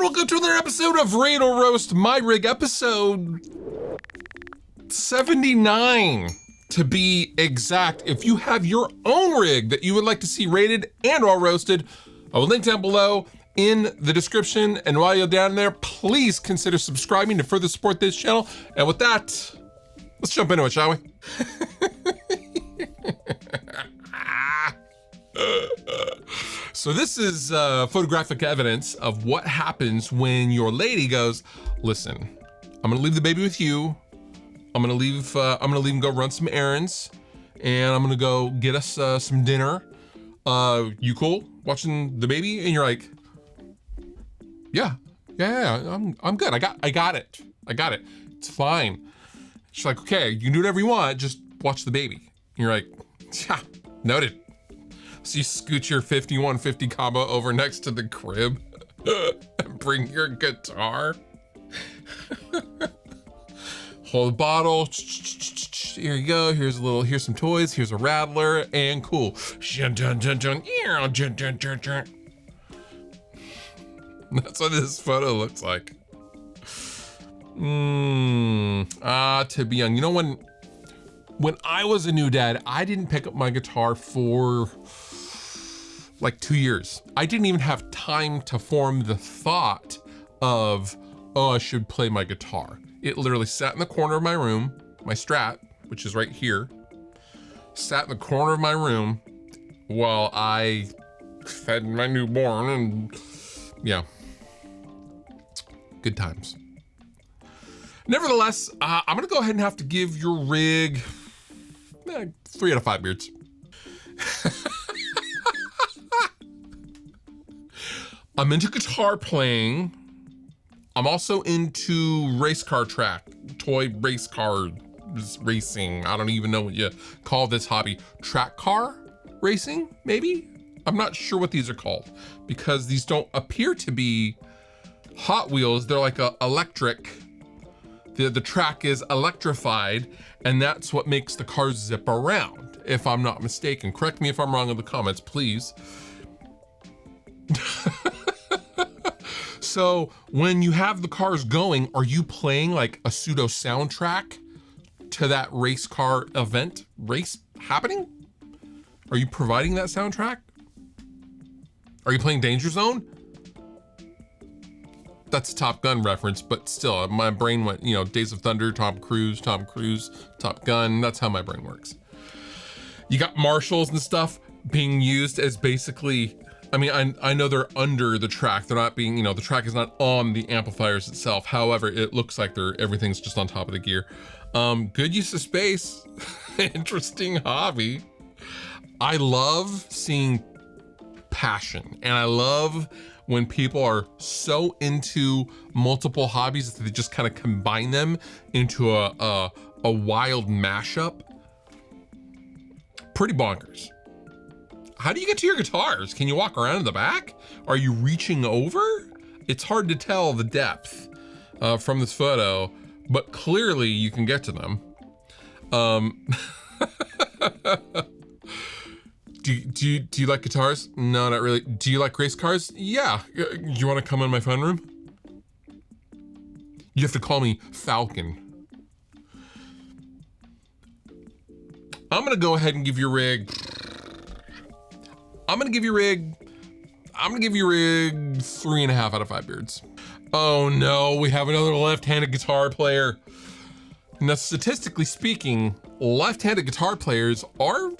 welcome to another episode of Rate or Roast My Rig, episode 79 to be exact. If you have your own rig that you would like to see rated and or roasted, I will link down below in the description. And while you're down there, please consider subscribing to further support this channel. And with that, let's jump into it, shall we? So this is photographic evidence of what happens when your lady goes, listen, I'm gonna leave the baby with you. I'm gonna leave and go run some errands, and I'm gonna go get us some dinner. You cool watching the baby? And you're like, yeah, I'm good. I got it. It's fine. She's like, okay, you can do whatever you want, just watch the baby. And you're like, yeah, noted. So you scoot your 5150 combo over next to the crib and bring your guitar. Hold the bottle. Here you go. Here's some toys. Here's a rattler, and cool. That's what this photo looks like. To be young. You know, when I was a new dad, I didn't pick up my guitar for like 2 years. I didn't even have time to form the thought of, oh, I should play my guitar. It literally sat in the corner of my room, my Strat, which is right here, sat in the corner of my room while I fed my newborn, and yeah, good times. Nevertheless, I'm gonna go ahead and have to give your rig 3 out of 5 beards. I'm into guitar playing. I'm also into race car track, toy race car racing. I don't even know what you call this hobby. Track car racing, maybe? I'm not sure what these are called because these don't appear to be Hot Wheels. They're like electric. The track is electrified, and that's what makes the cars zip around, if I'm not mistaken. Correct me if I'm wrong in the comments, please. So when you have the cars going, are you playing like a pseudo soundtrack to that race car event race happening? Are you providing that soundtrack? Are you playing Danger Zone? That's a Top Gun reference, but still, my brain went, you know, Days of Thunder, Tom Cruise, Top Gun. That's how my brain works. You got marshals and stuff being used as basically, I mean, I know they're under the track. They're not being, you know, the track is not on the amplifiers itself. However, it looks like everything's just on top of the gear. Good use of space. Interesting hobby. I love seeing passion, and I love when people are so into multiple hobbies that they just kind of combine them into a wild mashup. Pretty bonkers. How do you get to your guitars? Can you walk around in the back? Are you reaching over? It's hard to tell the depth from this photo, but clearly you can get to them. Do you like guitars? No, not really. Do you like race cars? Yeah. Do you want to come in my fun room? You have to call me Falcon. I'm gonna go ahead and give your rig. I'm gonna give your rig 3.5 out of 5 beards. Oh no, we have another left-handed guitar player. Now, statistically speaking, left-handed guitar players are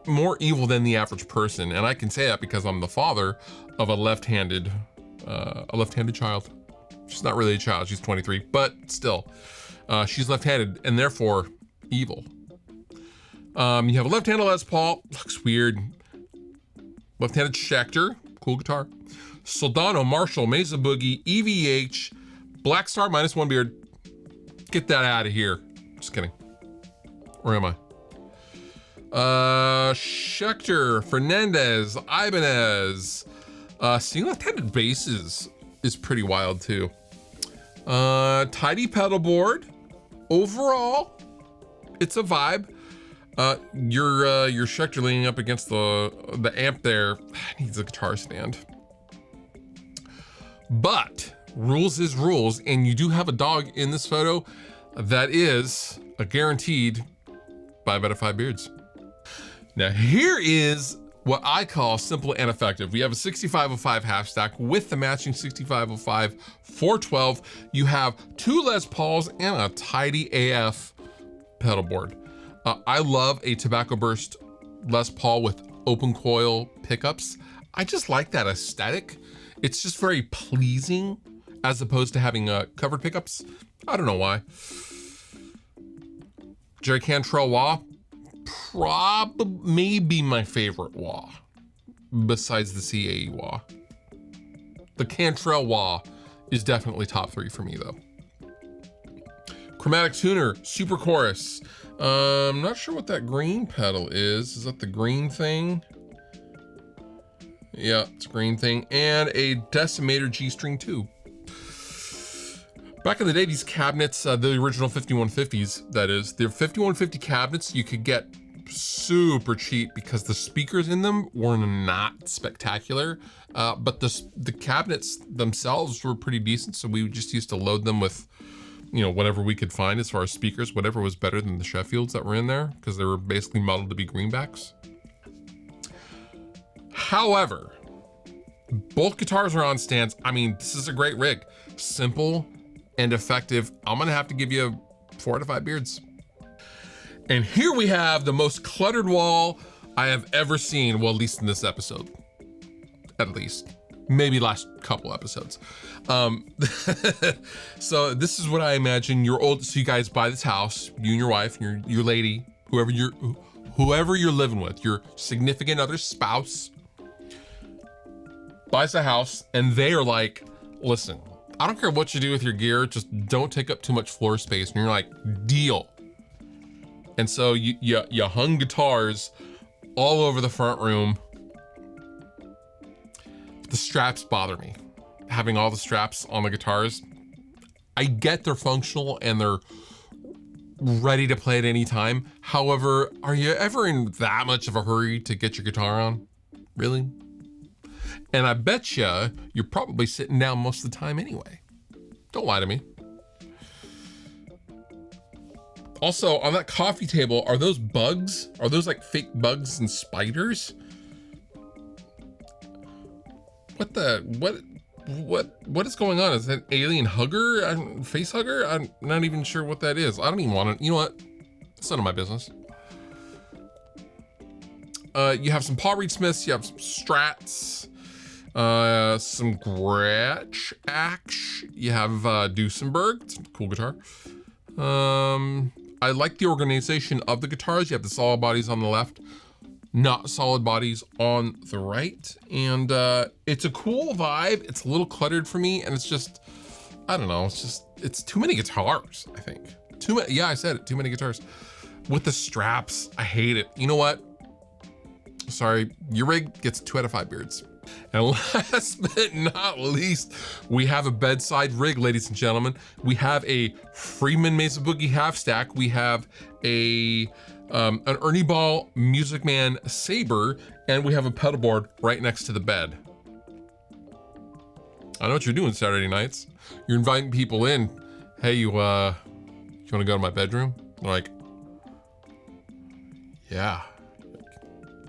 more evil than the average person, and I can say that because I'm the father of a left-handed child. She's not really a child, she's 23, but still, she's left-handed and therefore evil. You have a left-handed Les Paul, looks weird. Left-handed Schecter, cool guitar. Soldano, Marshall, Mesa Boogie, EVH, Black Star -1 beard. Get that out of here. Just kidding. Where am I? Schecter, Fernandez, Ibanez. Seeing left-handed basses is pretty wild too. Tidy pedal board. Overall, it's a vibe. Your Schecter leaning up against the amp there needs a guitar stand. But rules is rules, and you do have a dog in this photo that is a guaranteed 5 out of 5 beards. Now here is what I call simple and effective. We have a 6505 half stack with the matching 6505 412. You have 2 Les Pauls and a tidy AF pedal board. I love a Tobacco Burst Les Paul with open coil pickups. I just like that aesthetic. It's just very pleasing as opposed to having covered pickups. I don't know why. Jerry Cantrell wah, probably maybe my favorite wah, besides the CAE wah. The Cantrell wah is definitely top 3 for me though. Chromatic Tuner, Super Chorus. I'm not sure what that green pedal is. Is that the green thing? Yeah, it's a green thing. And a Decimator G-String 2. Back in the day, these cabinets, the original 5150s, that is, the 5150 cabinets you could get super cheap because the speakers in them were not spectacular, but the cabinets themselves were pretty decent, so we just used to load them with, you know, whatever we could find as far as speakers, whatever was better than the Sheffields that were in there, because they were basically modeled to be greenbacks. However, both guitars are on stands. I mean, this is a great rig. Simple and effective. I'm gonna have to give you 4 out of 5 beards. And here we have the most cluttered wall I have ever seen, well, at least in this episode. At least. Maybe last couple episodes. So this is what I imagine so you guys buy this house, you and your wife, and your lady, whoever you're living with, your significant other spouse, buys a house, and they are like, listen, I don't care what you do with your gear, just don't take up too much floor space. And you're like, deal. And so you hung guitars all over the front room. The straps bother me. Having all the straps on the guitars. I get they're functional and they're ready to play at any time. However, are you ever in that much of a hurry to get your guitar on? Really? And I bet you're probably sitting down most of the time anyway. Don't lie to me. Also, on that coffee table, are those bugs? Are those like fake bugs and spiders? What is going on? Is that alien hugger? Face hugger? I'm not even sure what that is. I don't even want to, you know what? It's none of my business. You have some Paul Reed Smiths, you have some Strats, some Gretsch Axe, you have Duesenberg, it's a cool guitar. I like the organization of the guitars. You have the solid bodies on the left, not solid bodies on the right. And it's a cool vibe. It's a little cluttered for me. And it's just, I don't know, it's too many guitars, I think. Too many, yeah, I said it, too many guitars. With the straps, I hate it. You know what? Sorry, your rig gets 2 out of 5 beards. And last but not least, we have a bedside rig, ladies and gentlemen. We have a Friedman Mesa Boogie half stack. We have an Ernie Ball Music Man Sabre, and we have a pedal board right next to the bed. I know what you're doing Saturday nights. You're inviting people in. Hey, you wanna go to my bedroom? They're like, yeah,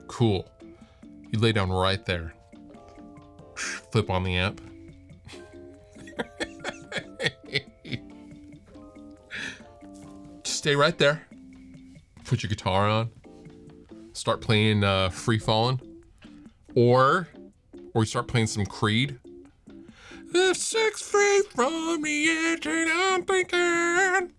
cool. You lay down right there. Flip on the amp. Just stay right there. Put your guitar on. Start playing Free Fallin'. Or you start playing some Creed. If 6 feet from the edge and I'm thinking.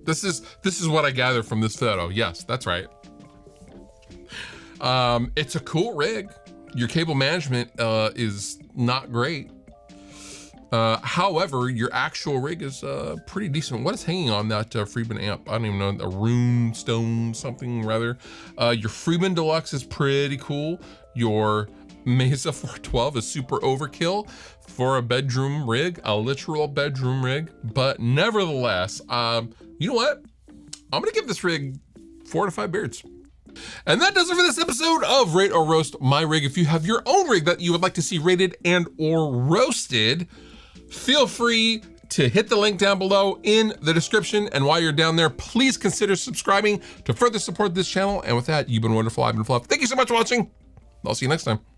This is what I gather from this photo. Yes, that's right. It's a cool rig. Your cable management is not great. However, your actual rig is pretty decent. What is hanging on that Friedman amp? I don't even know, a rune stone something rather. Your Friedman Deluxe is pretty cool. Your Mesa 412 is super overkill for a bedroom rig, a literal bedroom rig. But nevertheless, you know what? I'm gonna give this rig 4 to 5 beards. And that does it for this episode of Rate or Roast My Rig. If you have your own rig that you would like to see rated and or roasted, feel free to hit the link down below in the description. And while you're down there, please consider subscribing to further support this channel. And with that, you've been wonderful. I've been Fluff. Thank you so much for watching. I'll see you next time.